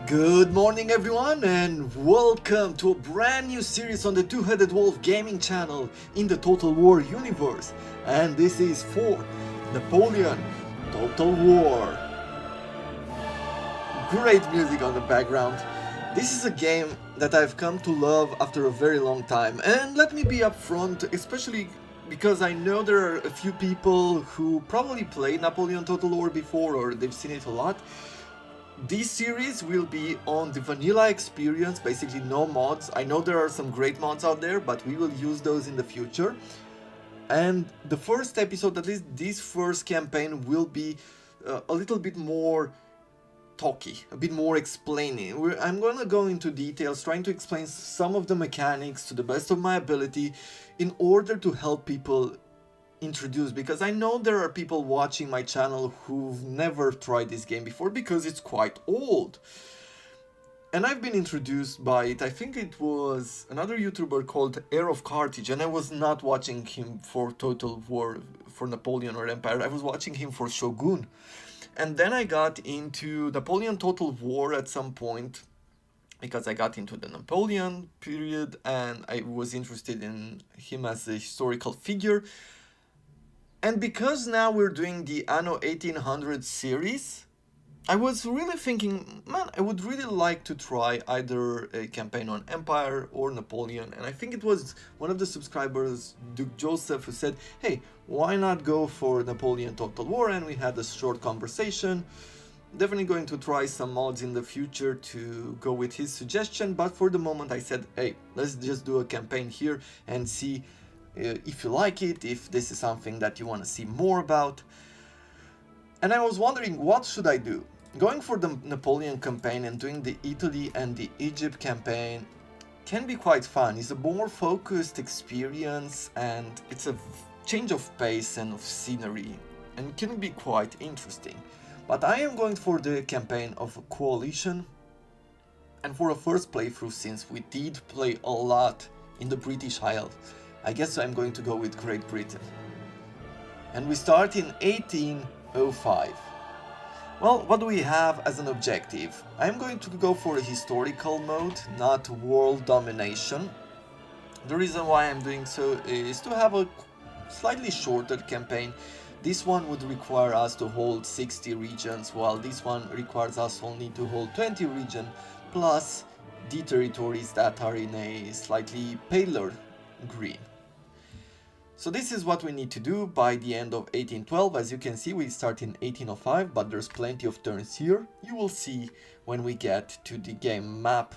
Good morning everyone and welcome to a brand new series on the Two-Headed Wolf gaming channel in the Total War universe. And this is for Napoleon Total War. Great music on the background. This is a game that I've come to love after a very long time, and let me be upfront, especially because I know there are a few people who probably played Napoleon Total War before or they've seen it a lot. This series will be on the vanilla experience, basically no mods. I know there are some great mods out there, but we will use those in the future. And the first episode, at least this first campaign, will be a little bit more talky, a bit more explaining. I'm gonna go into details, trying to explain some of the mechanics to the best of my ability in order to help people introduce, because I know there are people watching my channel who've never tried this game before because it's quite old. And I've been introduced by it. I think it was another YouTuber called Heir of Carthage, and I was not watching him for Total War, for Napoleon or Empire. I was watching him for Shogun. And then I got into Napoleon Total War at some point because I got into the Napoleon period and I was interested in him as a historical figure. And because now we're doing the Anno 1800 series, I was really thinking, man, I would really like to try either a campaign on Empire or Napoleon. And I think it was one of the subscribers, Duke Joseph, who said, hey, why not go for Napoleon Total War? And we had a short conversation. Definitely going to try some mods in the future to go with his suggestion. But for the moment I said, hey, let's just do a campaign here and see if you like it, if this is something that you want to see more about. And I was wondering, what should I do? Going for the Napoleon campaign and doing the Italy and the Egypt campaign can be quite fun. It's a more focused experience and it's a change of pace and of scenery and can be quite interesting. But I am going for the campaign of a coalition, and for a first playthrough, since we did play a lot in the British Isles, I guess I'm going to go with Great Britain. And we start in 1805. Well, what do we have as an objective? I'm going to go for a historical mode, not world domination. The reason why I'm doing so is to have a slightly shorter campaign. This one would require us to hold 60 regions, while this one requires us only to hold 20 regions, plus the territories that are in a slightly paler green. So this is what we need to do by the end of 1812. As you can see, we start in 1805, but there's plenty of turns here. You will see when we get to the game map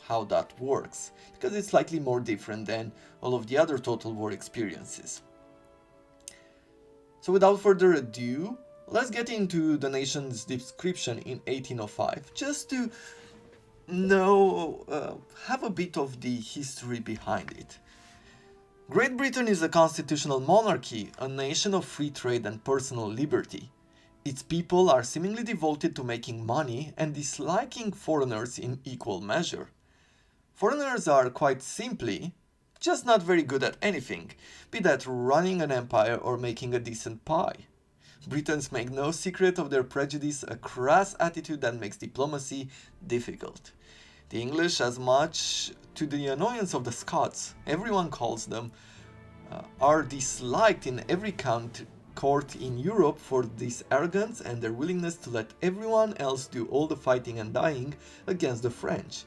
how that works, because it's slightly more different than all of the other Total War experiences. So without further ado, let's get into the nation's description in 1805, just to know, have a bit of the history behind it. Great Britain is a constitutional monarchy, a nation of free trade and personal liberty. Its people are seemingly devoted to making money and disliking foreigners in equal measure. Foreigners are, quite simply, just not very good at anything, be that running an empire or making a decent pie. Britons make no secret of their prejudice, a crass attitude that makes diplomacy difficult. The English, as much to the annoyance of the Scots, everyone calls them, are disliked in every court in Europe for this arrogance and their willingness to let everyone else do all the fighting and dying against the French.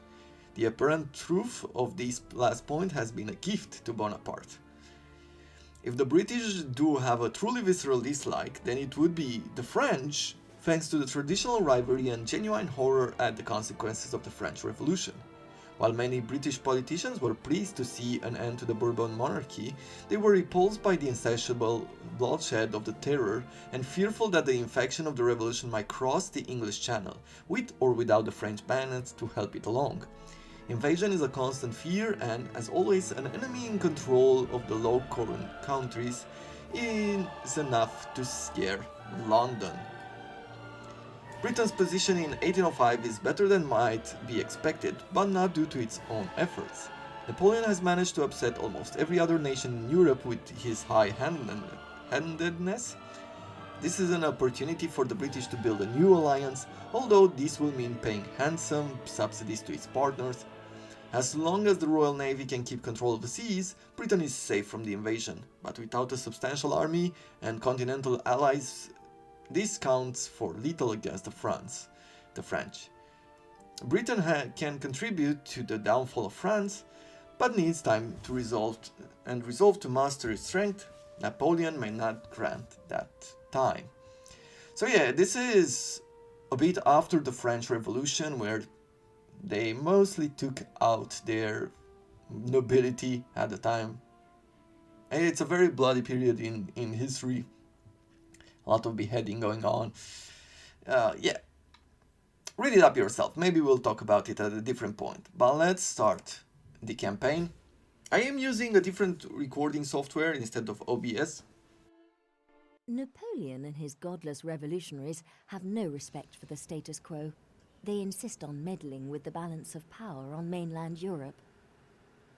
The apparent truth of this last point has been a gift to Bonaparte. If the British do have a truly visceral dislike, then it would be the French, thanks to the traditional rivalry and genuine horror at the consequences of the French Revolution. While many British politicians were pleased to see an end to the Bourbon monarchy, they were repulsed by the insatiable bloodshed of the Terror and fearful that the infection of the revolution might cross the English Channel, with or without the French bayonets to help it along. Invasion is a constant fear and, as always, an enemy in control of the Low Countries is enough to scare London. Britain's position in 1805 is better than might be expected, but not due to its own efforts. Napoleon has managed to upset almost every other nation in Europe with his high-handedness, This is an opportunity for the British to build a new alliance, although this will mean paying handsome subsidies to its partners. As long as the Royal Navy can keep control of the seas, Britain is safe from the invasion, but without a substantial army and continental allies, this counts for little against the French. Britain can contribute to the downfall of France, but needs time to resolve to master its strength. Napoleon may not grant that time. So yeah, this is a bit after the French Revolution, where they mostly took out their nobility at the time. And it's a very bloody period in history. A lot of beheading going on. Yeah, read it up yourself. Maybe we'll talk about it at a different point. But let's start the campaign. I am using a different recording software instead of OBS. Napoleon and his godless revolutionaries have no respect for the status quo. They insist on meddling with the balance of power on mainland Europe.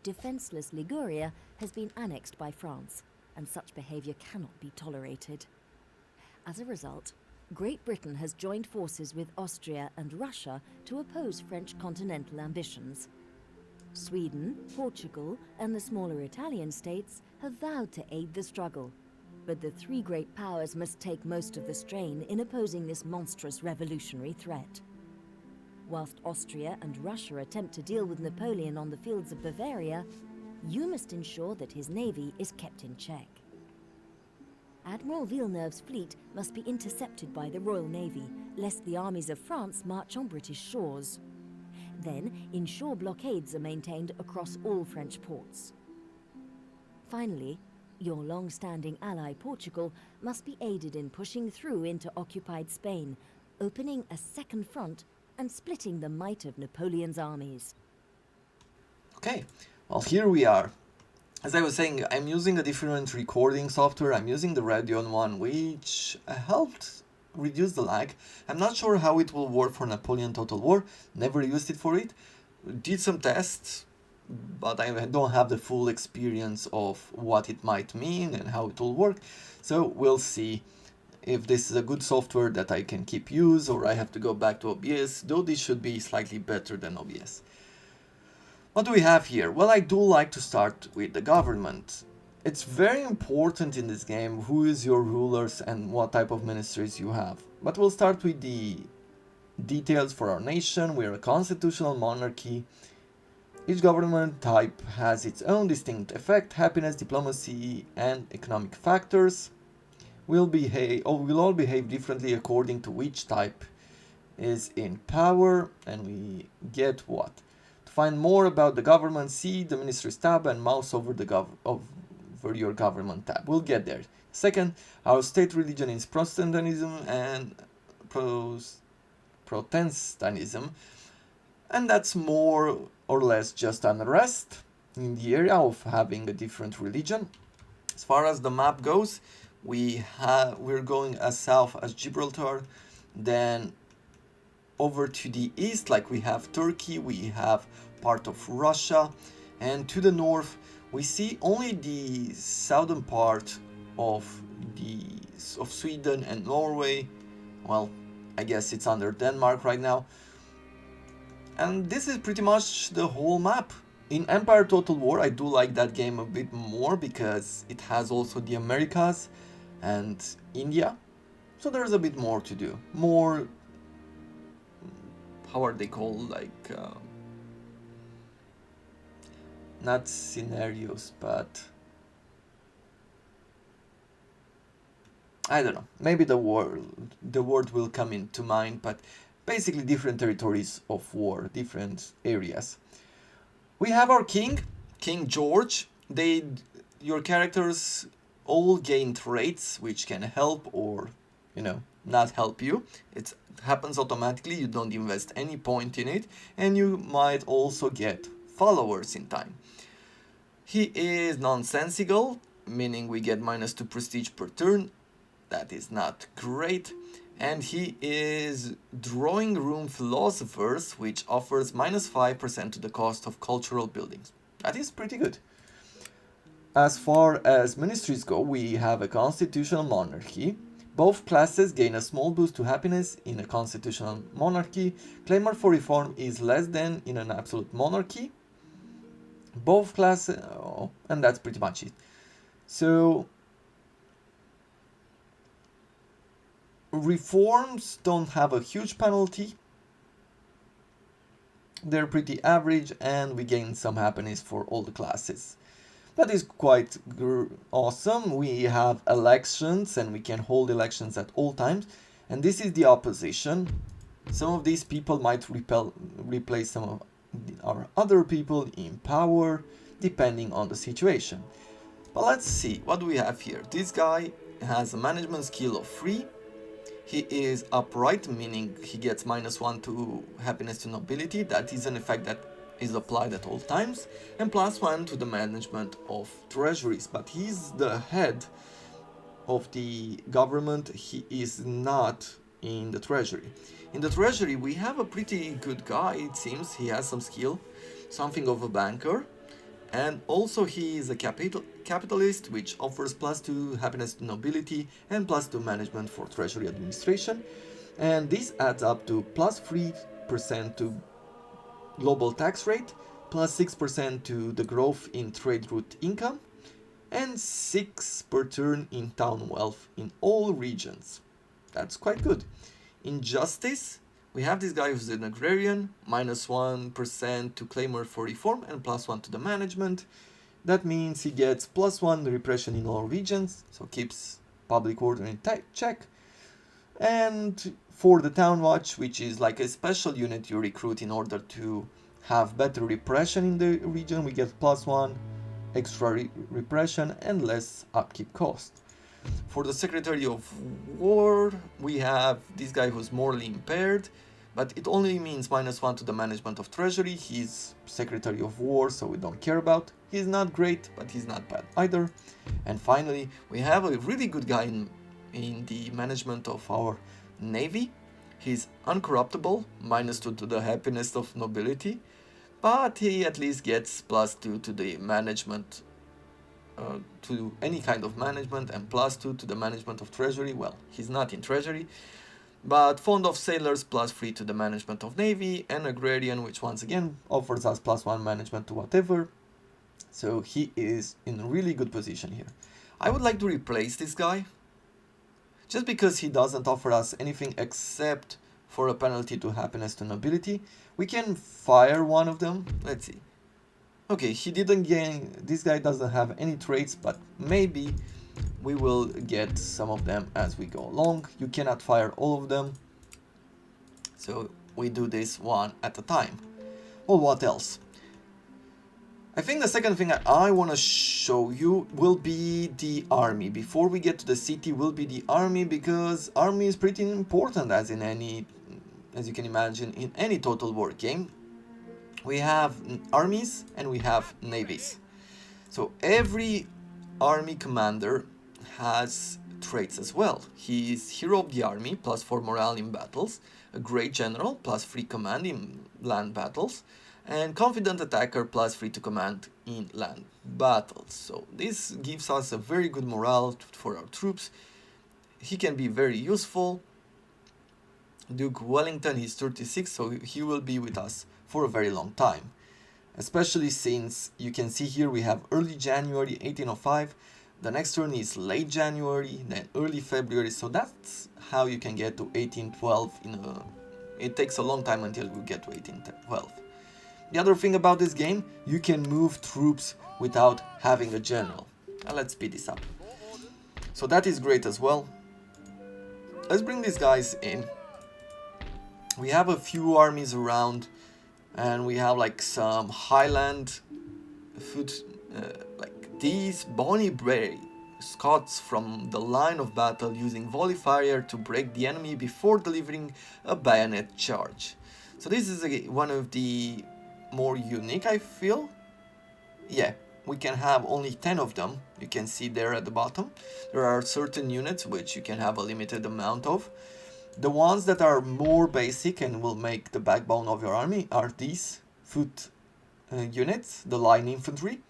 Defenseless Liguria has been annexed by France, and such behavior cannot be tolerated. As a result, Great Britain has joined forces with Austria and Russia to oppose French continental ambitions. Sweden, Portugal, and the smaller Italian states have vowed to aid the struggle, but the three great powers must take most of the strain in opposing this monstrous revolutionary threat. Whilst Austria and Russia attempt to deal with Napoleon on the fields of Bavaria, you must ensure that his navy is kept in check. Admiral Villeneuve's fleet must be intercepted by the Royal Navy, lest the armies of France march on British shores. Then, inshore blockades are maintained across all French ports. Finally, your long-standing ally Portugal must be aided in pushing through into occupied Spain, opening a second front and splitting the might of Napoleon's armies. Okay, well, here we are. As I was saying, I'm using a different recording software. I'm using the Radeon one, which helped reduce the lag. I'm not sure how it will work for Napoleon Total War. Never used it for it. Did some tests, but I don't have the full experience of what it might mean and how it will work. So we'll see if this is a good software that I can keep use, or I have to go back to OBS, though this should be slightly better than OBS. What do we have here? Well, I do like to start with the government. It's very important in this game who is your rulers and what type of ministries you have. But we'll start with the details for our nation. We're a constitutional monarchy. Each government type has its own distinct effect, happiness, diplomacy, and economic factors. We'll all behave differently according to which type is in power, and we get what. To find more about the government, see the Ministries tab and mouse over over your government tab. We'll get there. Second, our state religion is Protestantism and Protestantism, and that's more or less just unrest in the area of having a different religion. As far as the map goes, we're going as south as Gibraltar, then over to the east, like we have Turkey, we have part of Russia, and to the north we see only the southern part of Sweden and Norway. Well, I guess it's under Denmark right now. And this is pretty much the whole map. In Empire Total War, I do like that game a bit more because it has also the Americas and India. So there's a bit more to do. More, how are they called? Like, not scenarios, but I don't know. Maybe the word will come into mind, but basically different territories of war, different areas. We have our king, King George. Your characters all gain traits which can help or, not help you. It happens automatically, you don't invest any point in it, and you might also get followers in time. He is nonsensical, meaning we get -2 prestige per turn. That is not great. And he is Drawing Room Philosophers, which offers -5% to the cost of cultural buildings. That is pretty good. As far as ministries go, we have a constitutional monarchy, Both classes gain a small boost to happiness in a constitutional monarchy. Clamor for reform is less than in an absolute monarchy. Both classes, and that's pretty much it. So reforms don't have a huge penalty. They're pretty average, and we gain some happiness for all the classes. That is quite awesome. We have elections, and we can hold elections at all times. And this is the opposition. Some of these people might replace some of our other people in power, depending on the situation. But let's see, what do we have here? This guy has a management skill of 3. He is upright, meaning he gets -1 to happiness to nobility. That is an effect that is applied at all times. And +1 to the management of treasuries. But he's the head of the government. He is not in the treasury. In the treasury we have a pretty good guy, it seems. He has some skill, something of a banker. And also he is a capitalist, which offers +2 happiness to nobility and +2 management for treasury administration. And this adds up to +3% to global tax rate, +6% to the growth in trade route income, and 6 per turn in town wealth in all regions. That's quite good. In justice, we have this guy who's an agrarian, -1% to clamor for reform and +1 to the management. That means he gets +1 repression in all regions, so keeps public order in check. And for the town watch, which is like a special unit you recruit in order to have better repression in the region, we get +1 extra repression and less upkeep cost. For the Secretary of War, we have this guy who's morally impaired, but it only means -1 to the management of treasury. He's Secretary of War, so we don't care about. He's not great, but he's not bad either. And finally, we have a really good guy in the management of our Navy. He's uncorruptible, -2 to the happiness of nobility, but he at least gets +2 to the management, to any kind of management, and +2 to the management of treasury. Well, he's not in treasury, but fond of sailors, +3 to the management of navy, and agrarian, which once again offers us +1 management to whatever. So he is in a really good position here. I would like to replace this guy, just because he doesn't offer us anything except for a penalty to happiness to nobility. We can fire one of them. Let's see. Okay, he didn't gain, this guy doesn't have any traits, but maybe we will get some of them as we go along. You cannot fire all of them, so we do this one at a time. Well, what else? I think the second thing I want to show you will be the army. Before we get to the city will be the army, because army is pretty important, as you can imagine, in any Total War game. We have armies and we have navies. So every army commander has traits as well. He is hero of the army, +4 morale in battles, a great general, +3 command in land battles, and confident attacker, +3 to command in land battles. So this gives us a very good morale for our troops. He can be very useful. Duke Wellington, he's 36, so he will be with us for a very long time. Especially since you can see here we have early January 1805, the next turn is late January, then early February, so that's how you can get to 1812 it takes a long time until we get to 1812. The other thing about this game, you can move troops without having a general. Now let's speed this up. So that is great as well. Let's bring these guys in. We have a few armies around, and we have like some highland foot, like these Bonnie Scots from the line of battle using volley fire to break the enemy before delivering a bayonet charge. So this is one of the more unique, I feel. Yeah, we can have only 10 of them. You can see there at the bottom. There are certain units which you can have a limited amount of. The ones that are more basic and will make the backbone of your army are these foot units, the line infantry.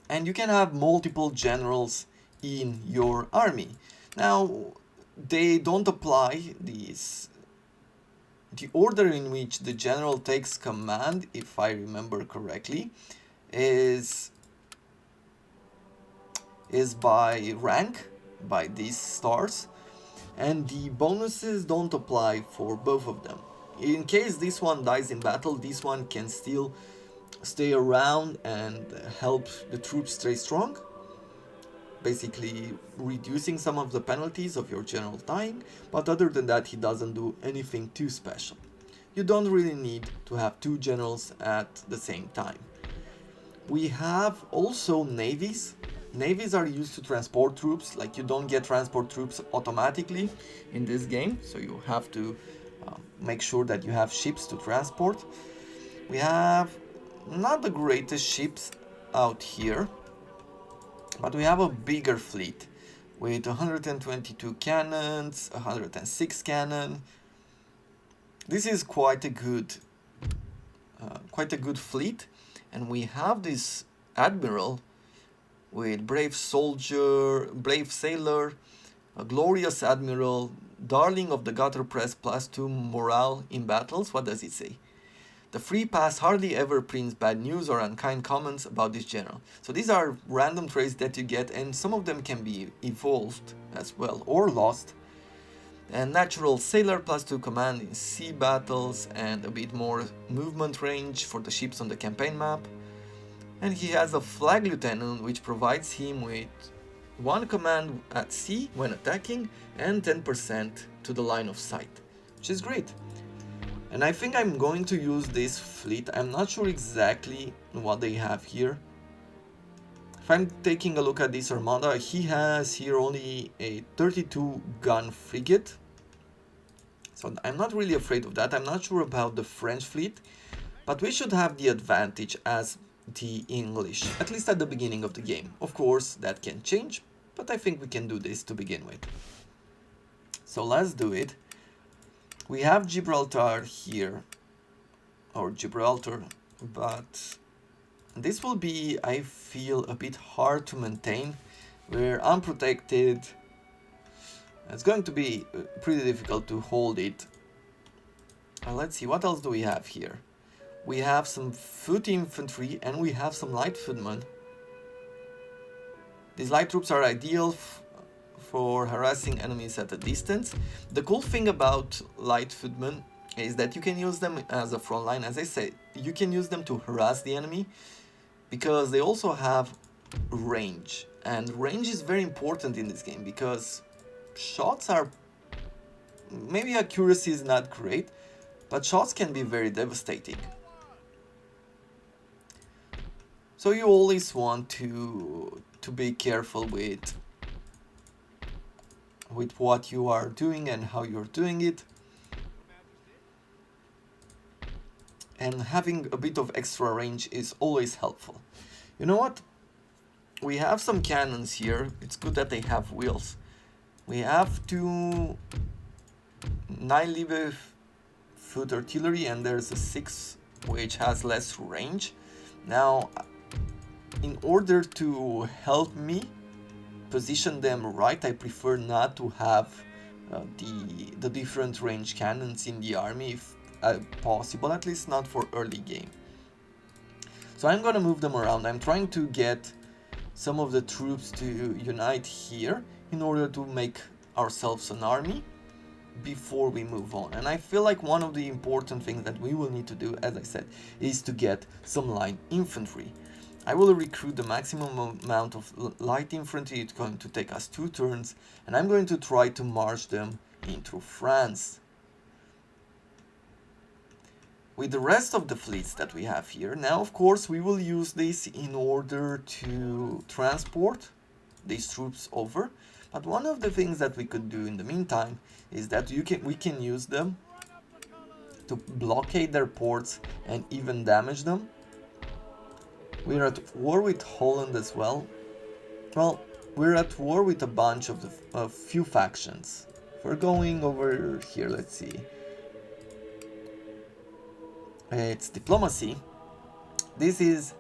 And you can have multiple generals in your army. Now, they don't apply these. The order in which the general takes command, if I remember correctly, is by rank, by these stars, and the bonuses don't apply for both of them. In case this one dies in battle, this one can still stay around and help the troops stay strong, basically reducing some of the penalties of your general dying, but other than that he doesn't do anything too special. You don't really need to have two generals at the same time. We have also navies. Navies are used to transport troops. Like, you don't get transport troops automatically in this game, so you have to make sure that you have ships to transport. We have not the greatest ships out here, but we have a bigger fleet with 122 cannons, 106 cannon. This is quite a good fleet, and we have this admiral with brave soldier, brave sailor, a glorious admiral, darling of the gutter press, +2 morale in battles. What does it say? The free pass hardly ever prints bad news or unkind comments about this general. So these are random traits that you get, and some of them can be evolved as well or lost. And natural sailor, +2 command in sea battles and a bit more movement range for the ships on the campaign map. And he has a flag lieutenant, which provides him with 1 command at sea when attacking and 10% to the line of sight, which is great. And I think I'm going to use this fleet. I'm not sure exactly what they have here. If I'm taking a look at this armada, he has here only a 32 gun frigate. So I'm not really afraid of that. I'm not sure about the French fleet, but we should have the advantage as the English, at least at the beginning of the game. Of course, that can change, but I think we can do this to begin with. So let's do it. We have Gibraltar here, or Gibraltar, but this will be, I feel, a bit hard to maintain. We're unprotected. It's going to be pretty difficult to hold it. Let's see, what else do we have here? We have some foot infantry and we have some Lightfootmen. These light troops are ideal for harassing enemies at a distance. The cool thing about Lightfootmen is that you can use them as a front line. As I said, you can use them to harass the enemy because they also have range. And range is very important in this game because shots are... maybe accuracy is not great, but shots can be very devastating. So you always want to be careful with what you are doing and how you're doing it. And having a bit of extra range is always helpful. You know what? We have some cannons here. It's good that they have wheels. We have 2 9 foot artillery and there's a 6 which has less range. Now, in order to help me position them right, I prefer not to have the different range cannons in the army if possible, at least not for early game. So I'm gonna move them around. I'm trying to get some of the troops to unite here in order to make ourselves an army before we move on. And I feel like one of the important things that we will need to do, as I said, is to get some light infantry. I will recruit the maximum amount of light infantry. It's going to take us 2 turns, and I'm going to try to march them into France. With the rest of the fleets that we have here, now of course we will use this in order to transport these troops over. But one of the things that we could do in the meantime is that we can use them to blockade their ports and even damage them. We're at war with Holland as well. Well, we're at war with a bunch of a few factions. We're going over here, let's see. It's diplomacy. This is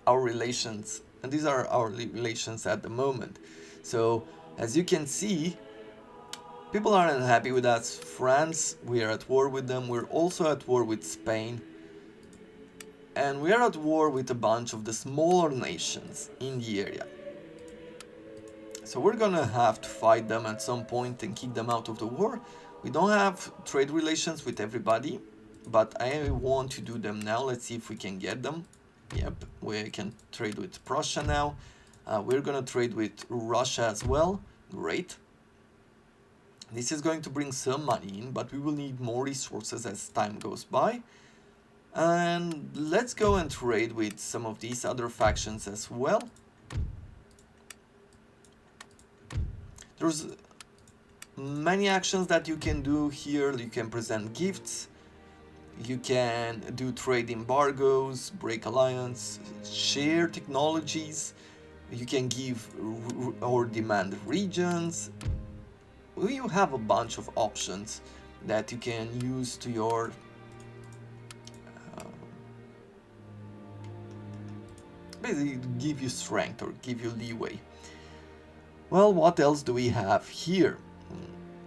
our relations, and these are our relations at the moment. So as you can see, people aren't happy with us. France, we are at war with them. We're also at war with Spain. And we are at war with a bunch of the smaller nations in the area. So we're gonna have to fight them at some point and kick them out of the war. We don't have trade relations with everybody, but I want to do them now. Let's see if we can get them. Yep, we can trade with Prussia now. We're gonna trade with Russia as well. Great. This is going to bring some money in, but we will need more resources as time goes by. And let's go and trade with some of these other factions as well. There's many actions that you can do here. You can present gifts, you can do trade embargoes, break alliance, share technologies, you can give or demand regions. You have a bunch of options that you can use to your basically give you strength or give you leeway. Well, what else do we have here?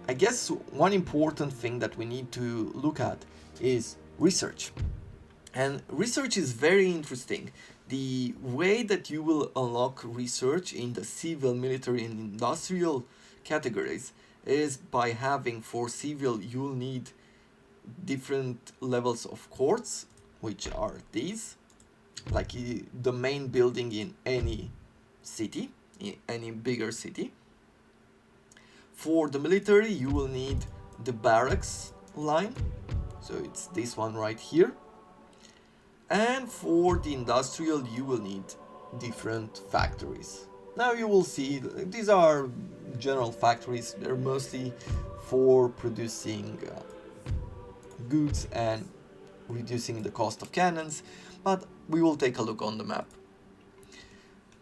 I guess one important thing that we need to look at is research. And research is very interesting. The way that you will unlock research in the civil, military, and industrial categories is by having, for civil, you'll need different levels of courts, which are these, like the main building in any city, in any bigger city. For the military, you will need the barracks line, so it's this one right here. And for the industrial, you will need different factories. Now you will see these are general factories. They're mostly for producing goods and reducing the cost of cannons, but we will take a look on the map.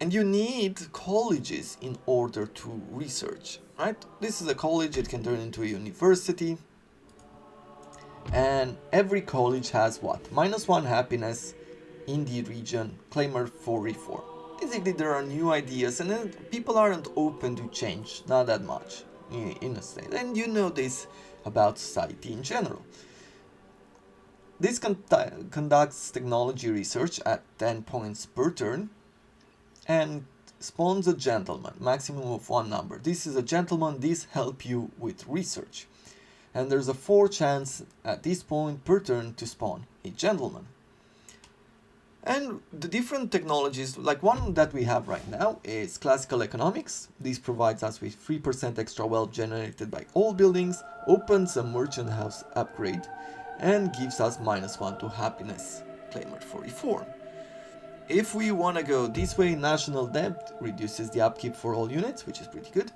And you need colleges in order to research, right? This is a college, it can turn into a university. And every college has what? -1 happiness in the region, claimer for reform. Basically, there are new ideas and then people aren't open to change, not that much in a state. And you know this about society in general. This conducts technology research at 10 points per turn and spawns a gentleman, maximum of 1 number. This is a gentleman, this helps you with research. And there's a 4 chance at this point per turn to spawn a gentleman. And the different technologies, like one that we have right now is classical economics. This provides us with 3% extra wealth generated by all buildings, opens a merchant house upgrade, and gives us -1 to happiness, claimer for reform. If we want to go this way, national debt reduces the upkeep for all units, which is pretty good,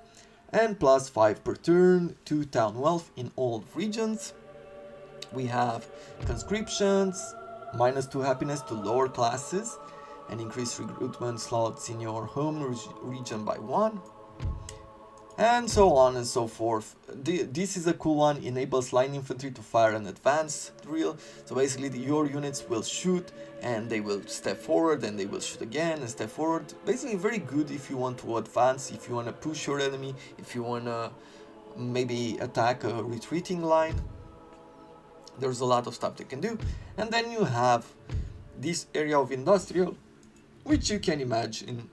and +5 per turn to town wealth in all regions. We have conscriptions, -2 happiness to lower classes, and increase recruitment slots in your home region by 1. And so on and so forth. This is a cool one, enables line infantry to fire an advance drill. So basically your units will shoot and they will step forward and they will shoot again and step forward. Basically very good if you want to advance, if you want to push your enemy, if you want to maybe attack a retreating line. There's a lot of stuff they can do. And then you have this area of industrial, which you can imagine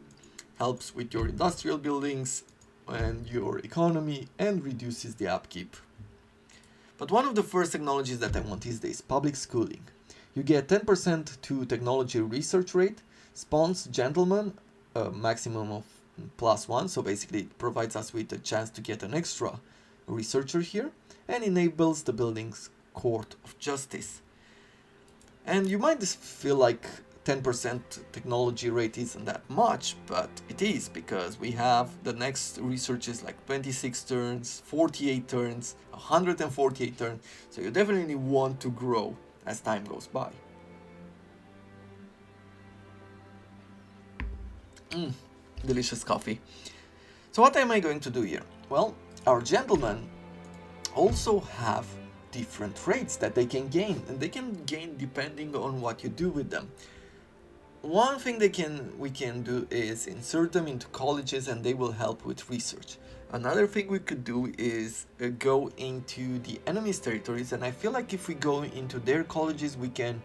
helps with your industrial buildings and your economy and reduces the upkeep. But one of the first technologies that I want is this, public schooling. You get 10% to technology research rate, spawns gentlemen, a maximum of +1, so basically it provides us with a chance to get an extra researcher here, and enables the building's court of justice. And you might feel like 10% technology rate isn't that much, but it is, because we have the next research is like 26 turns, 48 turns, 148 turns, so you definitely want to grow as time goes by. Delicious coffee. So what am I going to do here? Well, our gentlemen also have different rates that they can gain, and they can gain depending on what you do with them. one thing we can do is insert them into colleges, and they will help with research. Another thing we could do is go into the enemy's territories, and I feel like if we go into their colleges, we can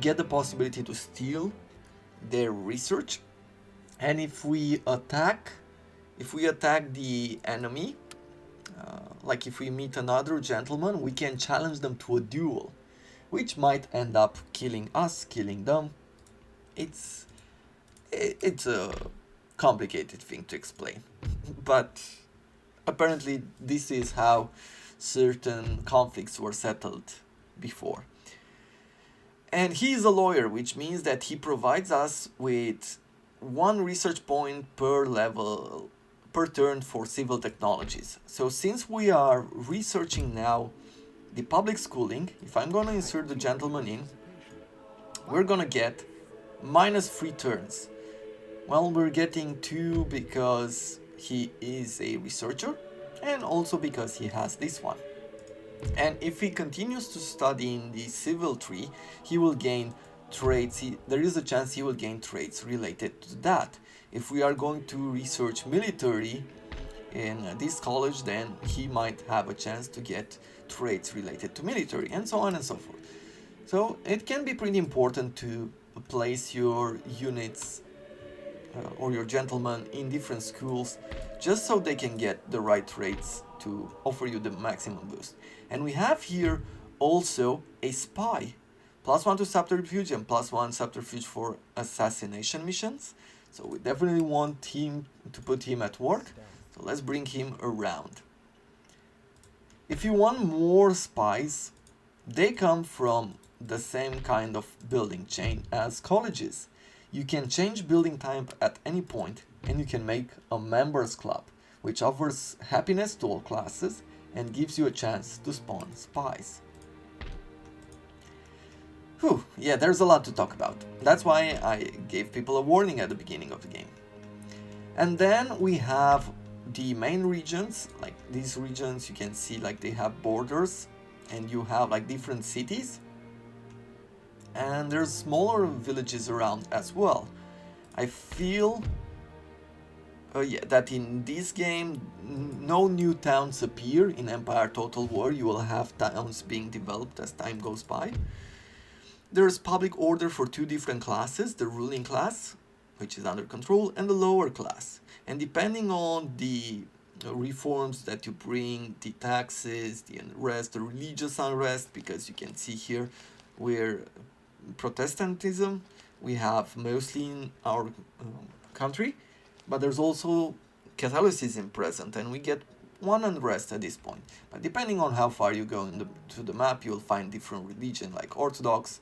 get the possibility to steal their research. And if we attack the enemy, like if we meet another gentleman, we can challenge them to a duel, which might end up killing us, killing them. It's a complicated thing to explain, but apparently this is how certain conflicts were settled before. And he is a lawyer, which means that he provides us with one research point per level per turn for civil technologies. So since we are researching now the public schooling, if I'm gonna insert the gentleman in, we're gonna get -3 turns. Well, we're getting 2 because he is a researcher, and also because he has this one. And if he continues to study in the civil tree, he will gain traits. There is a chance he will gain traits related to that. If we are going to research military in this college, then he might have a chance to get traits related to military, and so on and so forth. So it can be pretty important to place your units or your gentlemen in different schools, just so they can get the right traits to offer you the maximum boost. And we have here also a spy, +1 to subterfuge and +1 subterfuge for assassination missions. So we definitely want him to put him at work. So let's bring him around. If you want more spies, they come from the same kind of building chain as colleges. You can change building type at any point, and you can make a members club, which offers happiness to all classes and gives you a chance to spawn spies. Whew, yeah, there's a lot to talk about. That's why I gave people a warning at the beginning of the game. And then we have the main regions. Like these regions, you can see like they have borders, and you have like different cities. And there's smaller villages around as well. I feel that in this game no new towns appear. In Empire Total War you will have towns being developed as time goes by. There's public order for 2 different classes, the ruling class, which is under control, and the lower class. And depending on the reforms that you bring, the taxes, the unrest, the religious unrest, because you can see here we're Protestantism we have mostly in our country, but there's also Catholicism present, and we get one unrest at this point. But depending on how far you go to the map, you'll find different religion, like Orthodox,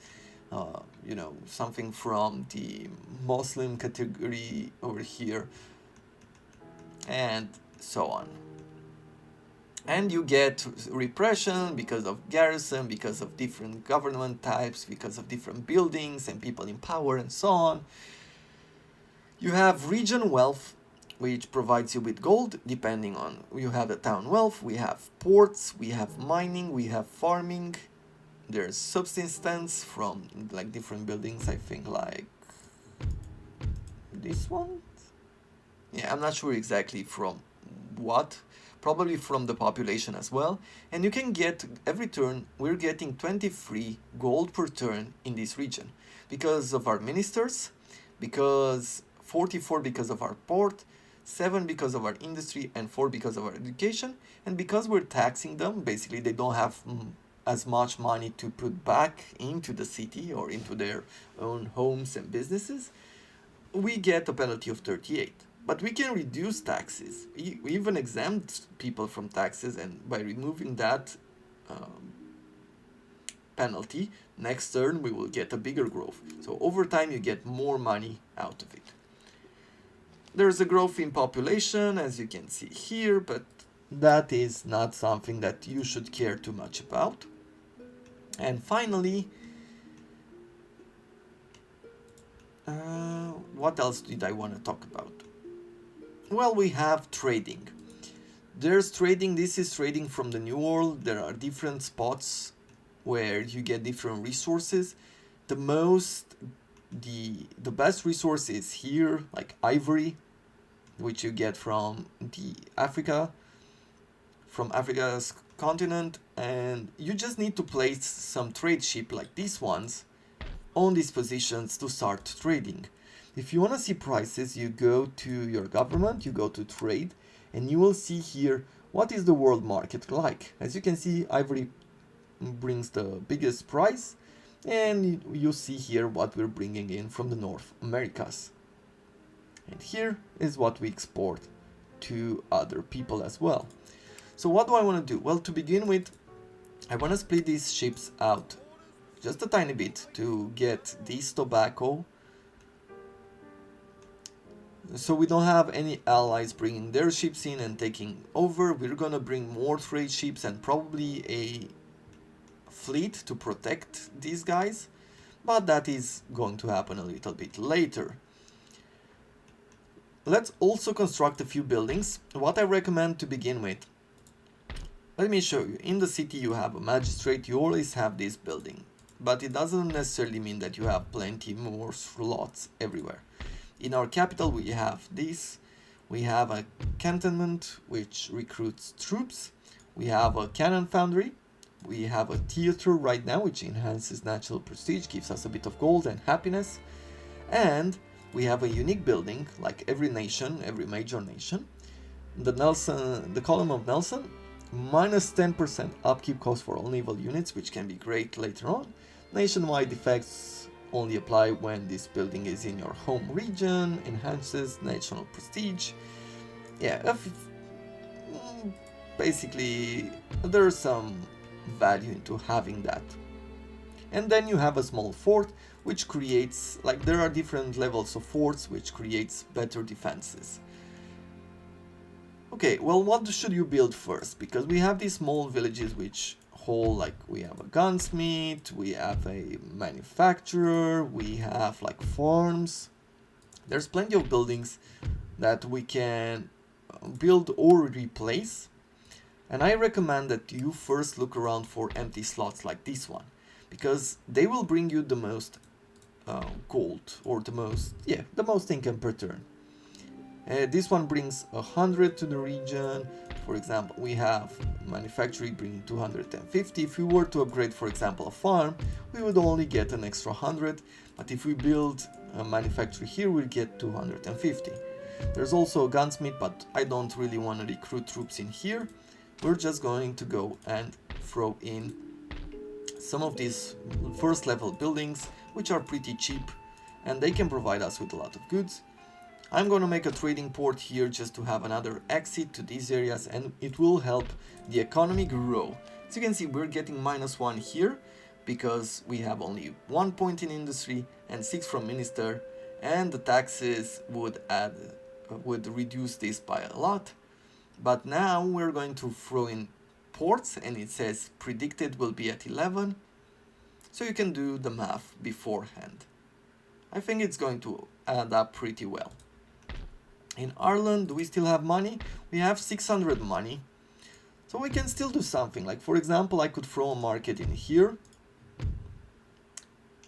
something from the Muslim category over here, and so on. And you get repression because of garrison, because of different government types, because of different buildings and people in power and so on. You have region wealth, which provides you with gold, depending on, you have the town wealth, we have ports, we have mining, we have farming. There's subsistence from like different buildings, I think like this one? Yeah, I'm not sure exactly from what. Probably from the population as well. And you can get, every turn, we're getting 23 gold per turn in this region. Because of our ministers, because 44 because of our port, 7 because of our industry, and 4 because of our education. And because we're taxing them, basically they don't have as much money to put back into the city or into their own homes and businesses, we get a penalty of 38. But we can reduce taxes. We even exempt people from taxes, and by removing that penalty, next turn we will get a bigger growth. So over time you get more money out of it. There's a growth in population, as you can see here, but that is not something that you should care too much about. And finally, what else did I want to talk about? Well, we have trading. There's trading. This is trading from the New World. There are different spots where you get different resources. The most the best resource is here, like ivory, which you get from Africa's continent, and you just need to place some trade ship like these ones on these positions to start trading. If you want to see prices, you go to your government, you go to trade, and you will see here what is the world market like. As you can see, ivory brings the biggest price, and you see here what we're bringing in from the North Americas. And here is what we export to other people as well. So what do I want to do? Well, to begin with, I want to split these ships out just a tiny bit to get this tobacco, so we don't have any allies bringing their ships in and taking over. We're gonna bring more trade ships and probably a fleet to protect these guys, but that is going to happen a little bit later. Let's also construct a few buildings. What I recommend to begin with, let me show you. In the city you have a magistrate, you always have this building, but it doesn't necessarily mean that you have plenty more slots everywhere. In our capital we have this, we have a cantonment which recruits troops, we have a cannon foundry, we have a theater right now which enhances national prestige, gives us a bit of gold and happiness, and we have a unique building like every nation, every major nation, the column of Nelson, minus 10% upkeep cost for all naval units, which can be great later on. Nationwide effects only apply when this building is in your home region, enhances national prestige. Yeah, basically there's some value into having that. And then you have a small fort which creates, like, there are different levels of forts which creates better defenses. Okay, well, what should you build first? Because we have these small villages which hold, like, we have a gunsmith, we have a manufacturer, we have like farms. There's plenty of buildings that we can build or replace, and I recommend that you first look around for empty slots like this one, because they will bring you the most gold, or the most income per turn. This one brings 100 to the region. For example, we have manufacturing bringing 250. If we were to upgrade, for example, a farm, we would only get an extra 100, but if we build a manufacturing here, we'll get 250. There's also a gunsmith, but I don't really want to recruit troops in here. We're just going to go and throw in some of these first level buildings, which are pretty cheap, and they can provide us with a lot of goods. I'm going to make a trading port here just to have another exit to these areas, and it will help the economy grow. As you can see, we're getting -1 here because we have only 1 point in industry and 6 from minister, and the taxes would reduce this by a lot. But now we're going to throw in ports, and it says predicted will be at 11, so you can do the math beforehand. I think it's going to add up pretty well. In Ireland, do we still have money? We have 600 money, so we can still do something. Like, for example, I could throw a market in here,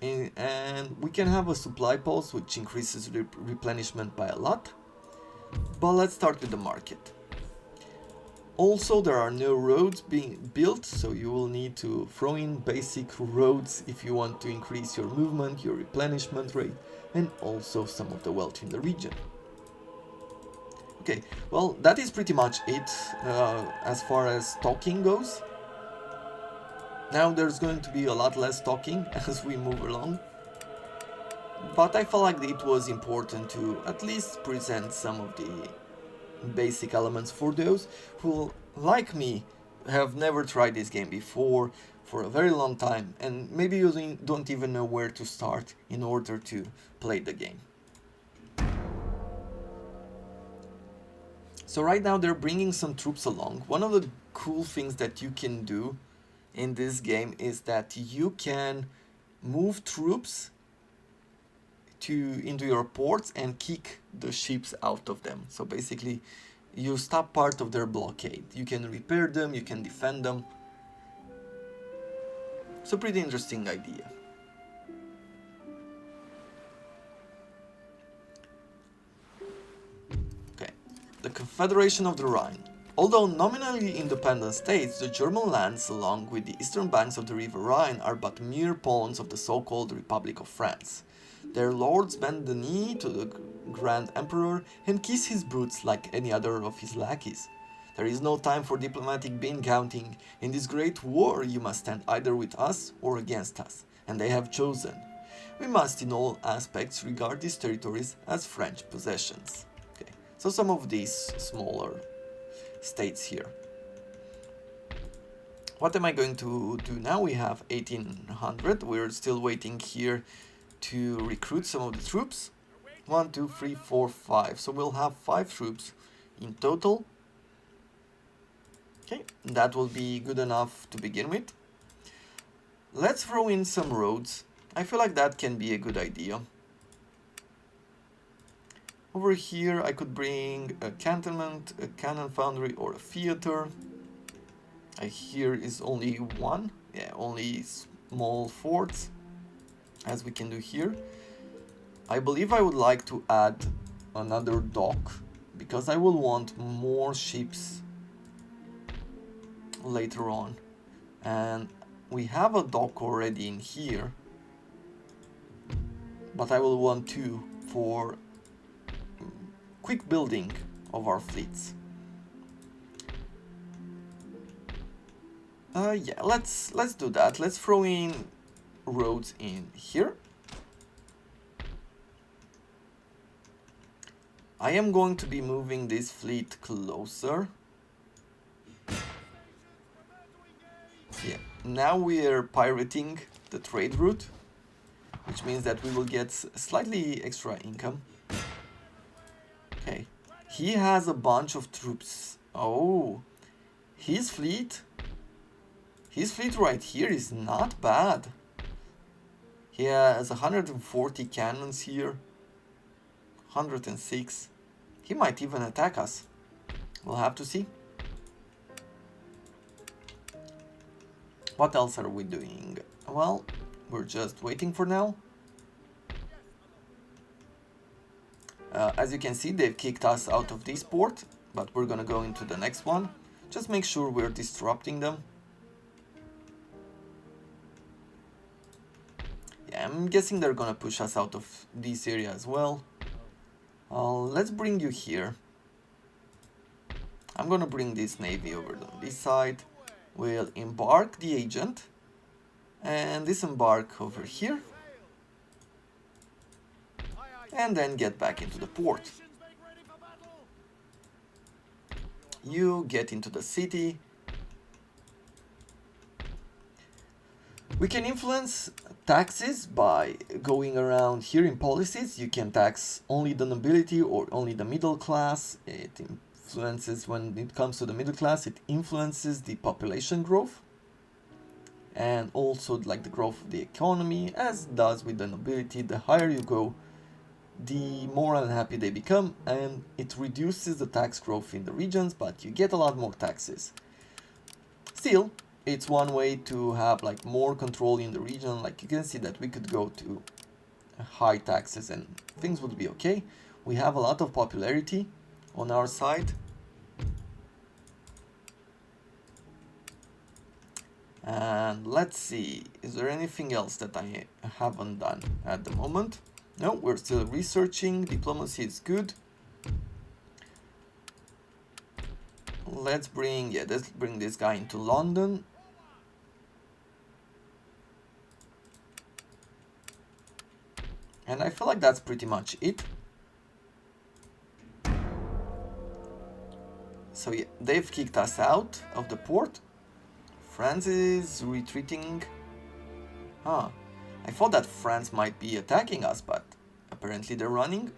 and we can have a supply post which increases replenishment by a lot. But let's start with the market. Also, there are no roads being built, so you will need to throw in basic roads if you want to increase your movement, your replenishment rate, and also some of the wealth in the region. Okay, well, that is pretty much it as far as stocking goes. Now there's going to be a lot less stocking as we move along, but I felt like it was important to at least present some of the basic elements for those who, like me, have never tried this game before for a very long time, and maybe you don't even know where to start in order to play the game. So right now they're bringing some troops along. One of the cool things that you can do in this game is that you can move troops into your ports and kick the ships out of them. So basically you stop part of their blockade. You can repair them, you can defend them. It's a pretty interesting idea. the Confederation of the Rhine. Although nominally independent states, the German lands along with the eastern banks of the river Rhine are but mere pawns of the so-called Republic of France. Their lords bend the knee to the Grand Emperor and kiss his boots like any other of his lackeys. There is no time for diplomatic bean counting. In this great war you must stand either with us or against us, and they have chosen. We must in all aspects regard these territories as French possessions. Okay, so some of these smaller states here. What am I going to do now? We have 1800. We're still waiting here to recruit some of the troops. 1, 2, 3, 4, 5. So we'll have 5 troops in total. Okay, that will be good enough to begin with. Let's throw in some roads. I feel like that can be a good idea. Over here I could bring a cantonment, a cannon foundry, or a theater. Here is only one, yeah, only small forts, as we can do here. I believe I would like to add another dock, because I will want more ships later on. And we have a dock already in here, but I will want 2 for quick building of our fleets. Yeah, let's do that. Let's throw in roads in here. I am going to be moving this fleet closer. Yeah, now we are pirating the trade route, which means that we will get slightly extra income. Okay, he has a bunch of troops. Oh, his fleet right here is not bad. He has 140 cannons here, 106. He might even attack us. We'll have to see. What else are we doing? Well, we're just waiting for now. As you can see, they've kicked us out of this port, but we're gonna go into the next one. Just make sure we're disrupting them. Yeah, I'm guessing they're gonna push us out of this area as well. Let's bring you here. I'm gonna bring this navy over on this side. We'll embark the agent and disembark over here. And then get back into the port. You get into the city. We can influence taxes by going around here in policies. You can tax only the nobility or only the middle class. It influences, when it comes to the middle class, it influences the population growth. And also like the growth of the economy, as does with the nobility. The higher you go, the more unhappy they become, and it reduces the tax growth in the regions, but you get a lot more taxes. Still, it's one way to have like more control in the region. Like you can see that we could go to high taxes and things would be okay. We have a lot of popularity on our side. And let's see, is there anything else that I haven't done at the moment? No, we're still researching. Diplomacy is good. Let's bring this guy into London. And I feel like that's pretty much it. So yeah, they've kicked us out of the port. France is retreating. Ah, I thought that France might be attacking us, but apparently they're running.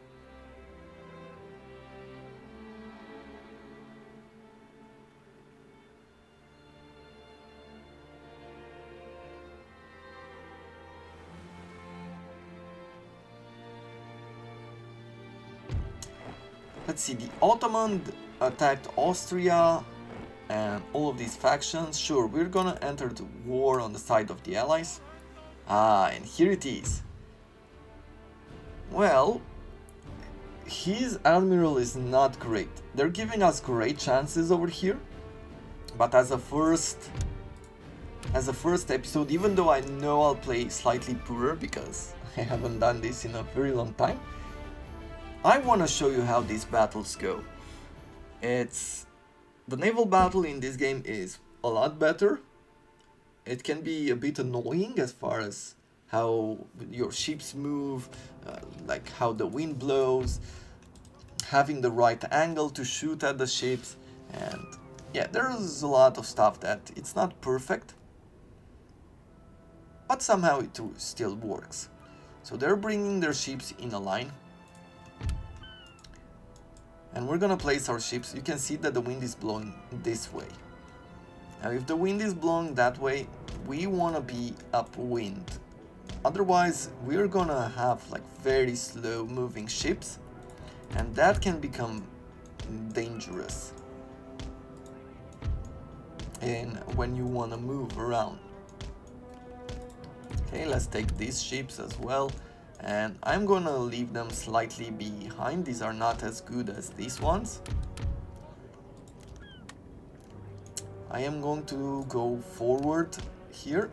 Let's see, the Ottoman attacked Austria and all of these factions. Sure, we're gonna enter the war on the side of the Allies. Ah, and here it is. Well, his admiral is not great. They're giving us great chances over here, but as a first episode, even though I know I'll play slightly poorer because I haven't done this in a very long time, I want to show you how these battles go. The naval battle in this game is a lot better. It can be a bit annoying as far as how your ships move, like how the wind blows, having the right angle to shoot at the ships, and yeah, there's a lot of stuff that it's not perfect, but somehow it still works. So they're bringing their ships in a line, and we're gonna place our ships. You can see that the wind is blowing this way. Now if the wind is blowing that way, we want to be upwind. Otherwise we're gonna have like very slow moving ships, and that can become dangerous when you want to move around. Okay, let's take these ships as well, and I'm gonna leave them slightly behind. These are not as good as these ones. I am going to go forward here.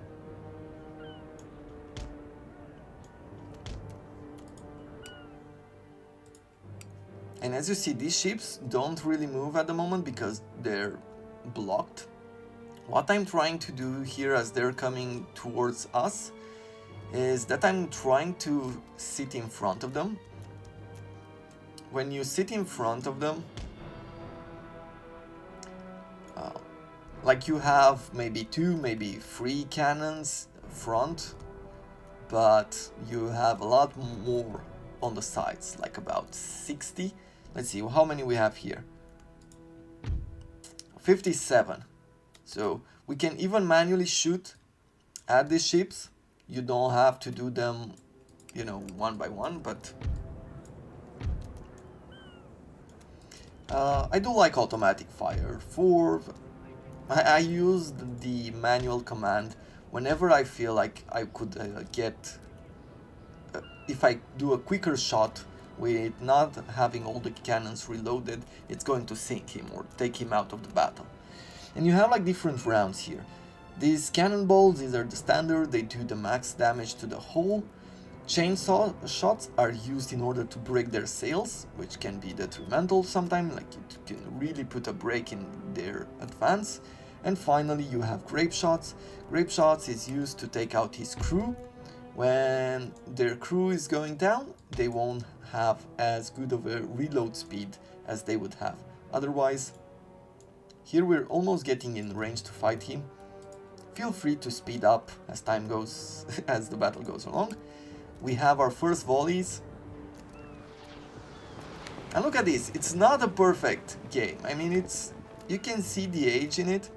And as you see, these ships don't really move at the moment because they're blocked. What I'm trying to do here as they're coming towards us is that I'm trying to sit in front of them. When you sit in front of them, like you have maybe 2, maybe 3 cannons front, but you have a lot more on the sides, like about 60. Let's see how many we have here. 57. So we can even manually shoot at these ships. You don't have to do them, you know, one by one, but I do like automatic fire. I use the manual command whenever I feel like I could get, if I do a quicker shot with not having all the cannons reloaded, it's going to sink him or take him out of the battle. And you have like different rounds here. These cannonballs, these are the standard, they do the max damage to the hull. Chainsaw shots are used in order to break their sails, which can be detrimental sometimes, like it can really put a break in their advance. And finally you have Grape Shots. Grape Shots is used to take out his crew. When their crew is going down, they won't have as good of a reload speed as they would have otherwise. Here we're almost getting in range to fight him. Feel free to speed up as time goes, as the battle goes along. We have our first volleys. And look at this, it's not a perfect game. I mean, you can see the age in it,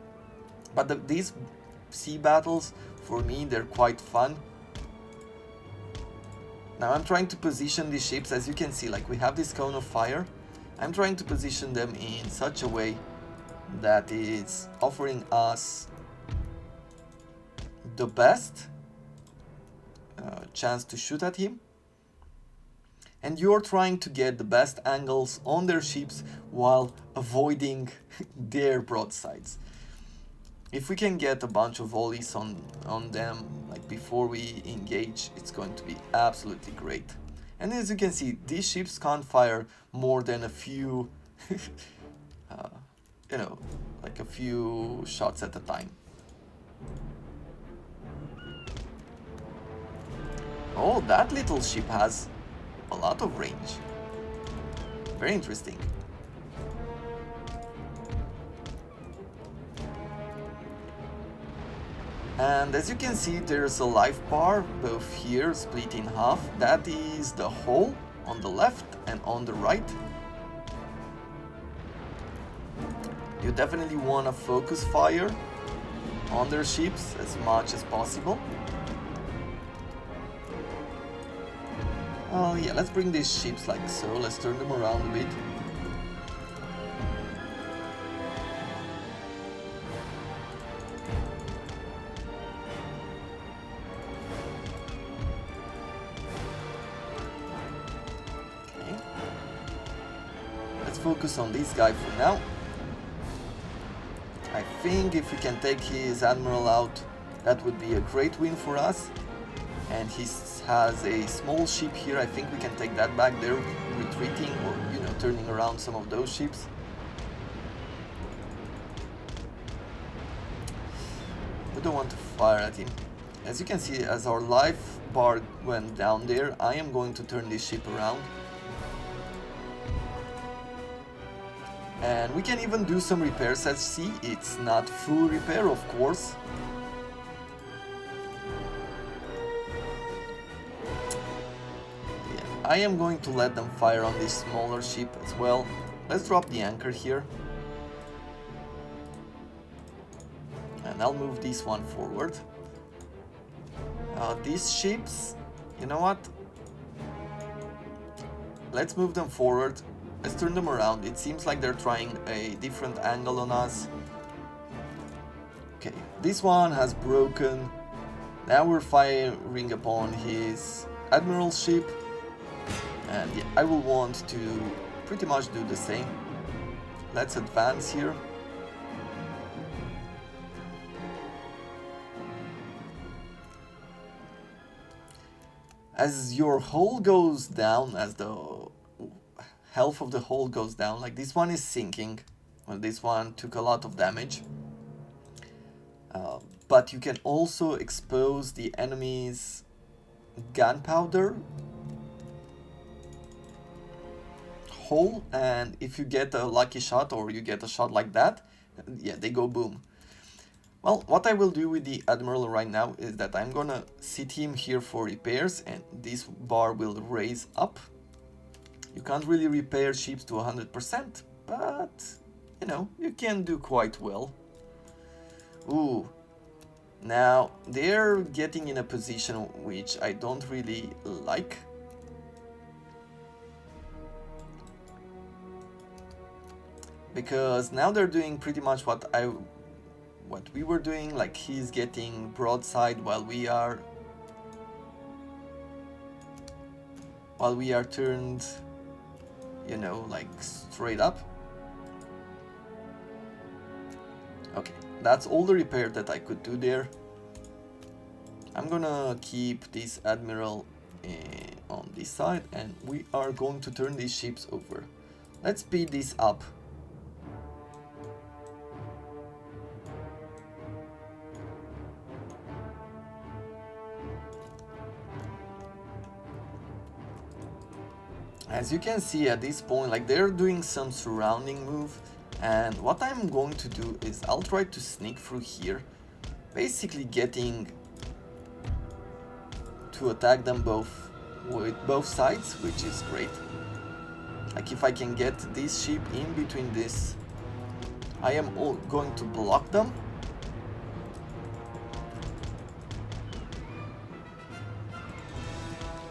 but these sea battles, for me, they're quite fun. Now I'm trying to position these ships, as you can see, like we have this cone of fire. I'm trying to position them in such a way that is offering us the best chance to shoot at him. And you're trying to get the best angles on their ships while avoiding their broadsides. If we can get a bunch of volleys on them, like before we engage, it's going to be absolutely great. And as you can see, these ships can't fire more than a few, you know, like a few shots at a time. Oh, that little ship has a lot of range. Very interesting. And as you can see, there's a life bar both here split in half. That is the hull on the left and on the right. You definitely want to focus fire on their ships as much as possible. Yeah, let's bring these ships like so. Let's turn them around a bit. Okay. focus on this guy for now. I think if we can take his admiral out, that would be a great win for us. And he has a small ship here. I think we can take that back. They're retreating, or you know, turning around some of those ships. We don't want to fire at him. As you can see, as our life bar went down there, I am going to turn this ship around. And we can even do some repairs at sea. It's not full repair, of course. Yeah, I am going to let them fire on this smaller ship as well. Let's drop the anchor here. And I'll move this one forward. These ships, you know what? Let's move them forward. Let's turn them around. It seems like they're trying a different angle on us. Okay, this one has broken. Now we're firing upon his admiral ship. And yeah, I will want to pretty much do the same. Let's advance here. As your hull goes down, as the health of the hull goes down, like this one is sinking, well, this one took a lot of damage, but you can also expose the enemy's gunpowder hull, and if you get a lucky shot, or you get a shot like that, yeah, they go boom. Well, what I will do with the admiral right now is that I'm gonna sit him here for repairs, and this bar will raise up. You can't really repair ships to 100%, but you know, you can do quite well. Ooh, now they're getting in a position which I don't really like. Because now they're doing pretty much what we were doing, like he's getting broadside while we are turned, you know, like straight up. Okay, that's all the repair that I could do there. I'm gonna keep this admiral on this side, and we are going to turn these ships over. Let's speed this up. As you can see at this point, like they're doing some surrounding move, and what I'm going to do is I'll try to sneak through here, basically getting to attack them both with both sides, which is great. Like if I can get this ship in between this, I am going to block them.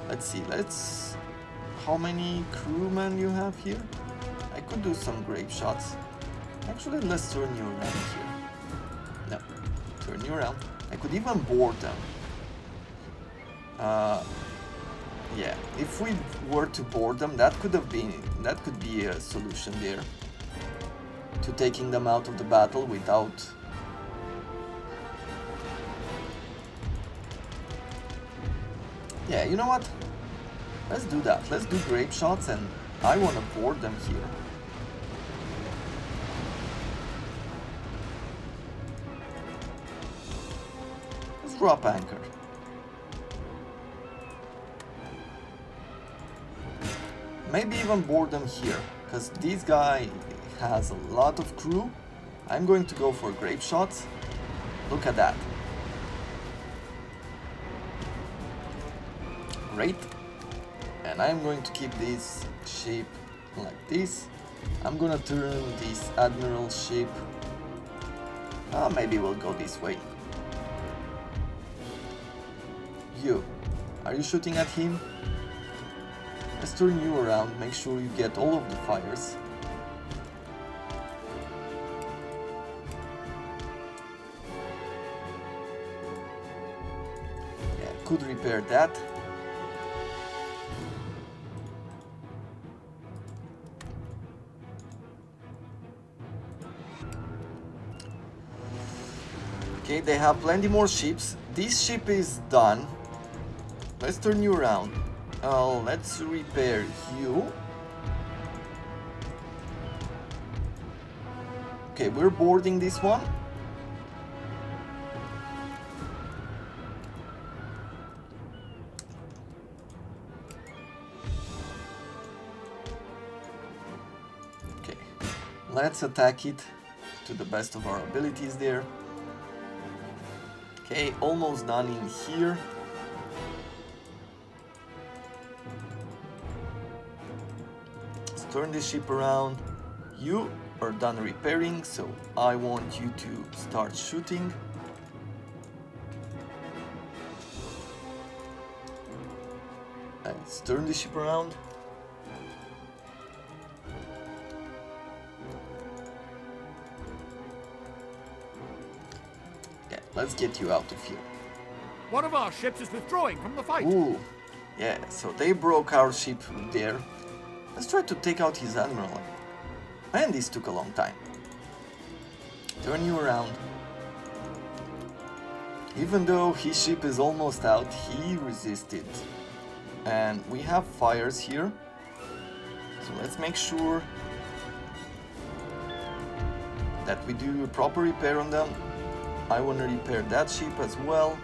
Let's see, how many crewmen you have here? I could do some grape shots. Actually, let's turn you around here. No, turn you around. I could even board them. Yeah, if we were to board them, that could be a solution there to taking them out of the battle without. Yeah, you know what? Let's do that. Let's do grape shots, and I want to board them here. Let's drop anchor. Maybe even board them here, because this guy has a lot of crew. I'm going to go for grape shots. Look at that. Great. And I'm going to keep this ship like this. I'm gonna turn this admiral ship. Maybe we'll go this way. You, are you shooting at him? Let's turn you around, make sure you get all of the fires. Yeah, could repair that. Okay, they have plenty more ships. This ship is done. Let's turn you around. Let's repair you. Okay, we're boarding this one. Okay, let's attack it to the best of our abilities there. Okay, almost done in here. Let's turn this ship around. You are done repairing, so I want you to start shooting. Let's turn the ship around. Yeah, let's get you out of here. One of our ships is withdrawing from the fight. Ooh, yeah, so they broke our ship there. Let's try to take out his admiral. And this took a long time. Turn you around. Even though his ship is almost out, he resisted. And we have fires here. So let's make sure that we do a proper repair on them. I want to repair that ship as well.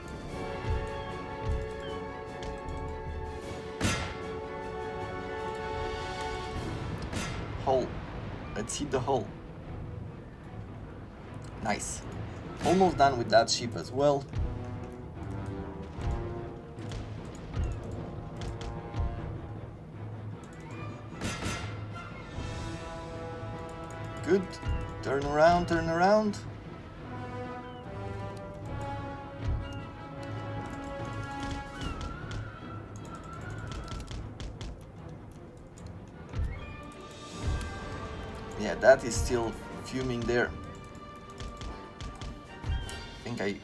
Hull. Let's hit the hull. Nice. Almost done with that ship as well. Good. Turn around, turn around. Yeah, that is still fuming there. I think I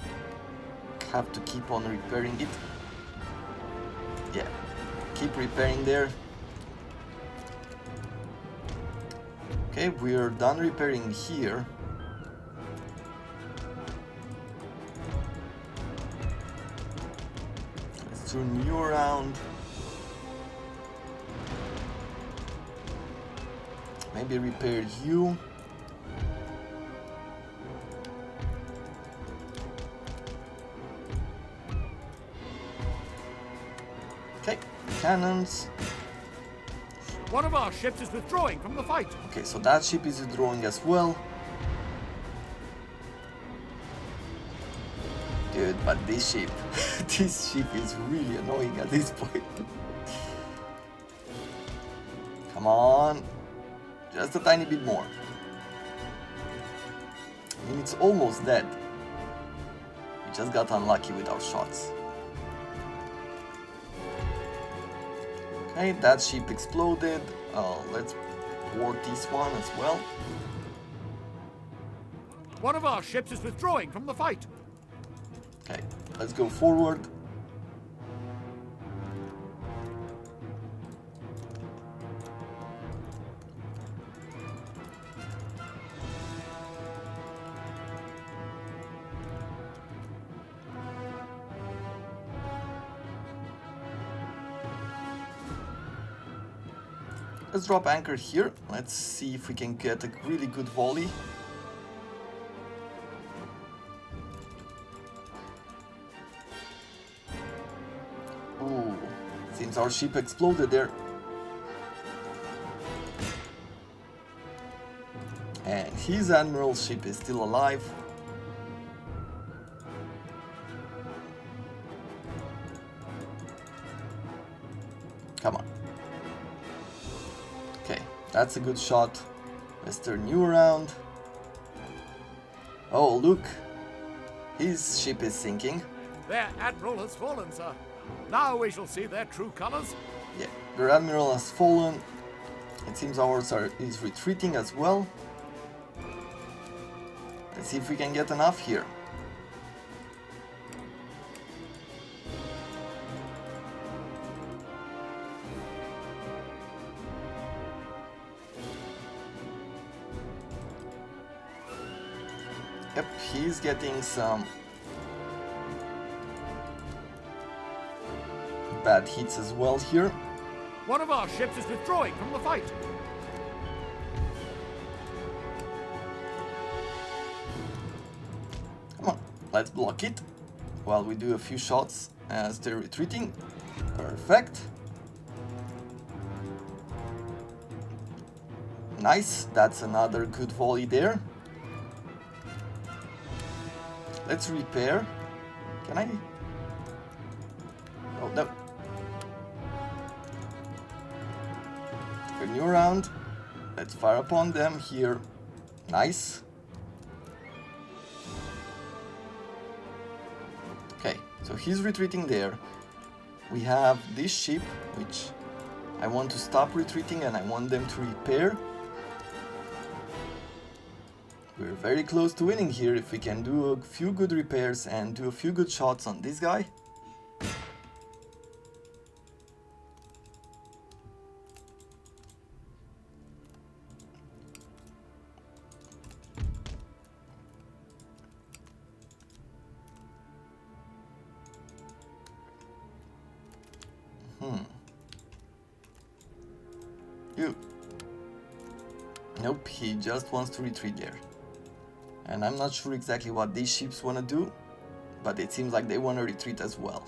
have to keep on repairing it. Yeah, keep repairing there. Okay, we're done repairing here. Let's turn you around. Maybe repair you. Okay, cannons. One of our ships is withdrawing from the fight. Okay, so that ship is withdrawing as well. Dude, but this ship, this ship is really annoying at this point. Come on. Just a tiny bit more. I mean, it's almost dead. We just got unlucky with our shots. Okay, that ship exploded. Let's board this one as well. One of our ships is withdrawing from the fight. Okay, let's go forward. Let's drop anchor here. Let's see if we can get a really good volley. Ooh, seems our ship exploded there. And his admiral's ship is still alive. Come on. Okay, that's a good shot. Let's turn you around. Oh, look. His ship is sinking. Their admiral has fallen, sir. Now we shall see their true colors. Yeah, their admiral has fallen. It seems ours is retreating as well. Let's see if we can get enough here. Yep, he's getting some bad hits as well here. One of our ships is withdrawing from the fight. Come on, let's block it while we do a few shots as they're retreating. Perfect. Nice, that's another good volley there. Let's repair. Can I? Oh no. A new round. Let's fire upon them here. Nice. Okay, so he's retreating there. We have this ship, which I want to stop retreating and I want them to repair. We're very close to winning here if we can do a few good repairs and do a few good shots on this guy. You. Nope, he just wants to retreat there. And I'm not sure exactly what these ships want to do, but it seems like they want to retreat as well.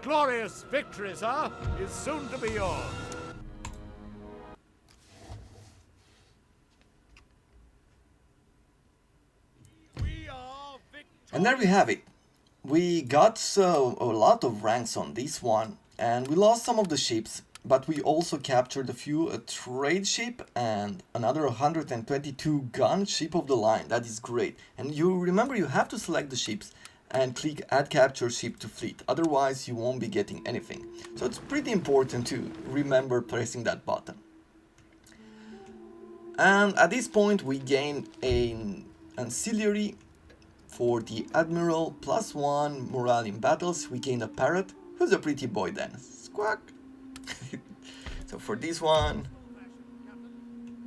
Glorious victory, sir, is soon to be yours. And there we have it. We got a lot of ranks on this one, and we lost some of the ships, but we also captured a few a trade ship and another 122 gun ship of the line. That is great. And you remember, you have to select the ships and click add capture ship to fleet, otherwise you won't be getting anything. So it's pretty important to remember pressing that button. And at this point we gain an ancillary for the Admiral, +1 morale in battles. We gain a parrot, who's a pretty boy then. Squawk! So for this one...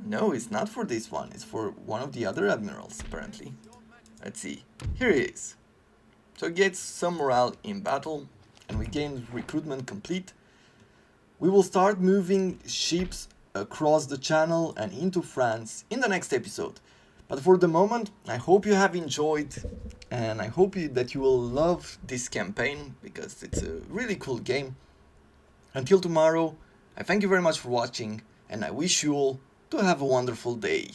No, it's not for this one, it's for one of the other admirals apparently. Let's see, here he is. So it gets some morale in battle, and we gain recruitment complete. We will start moving ships across the channel and into France in the next episode. But for the moment, I hope you have enjoyed, and I hope that you will love this campaign, because it's a really cool game. Until tomorrow, I thank you very much for watching, and I wish you all to have a wonderful day.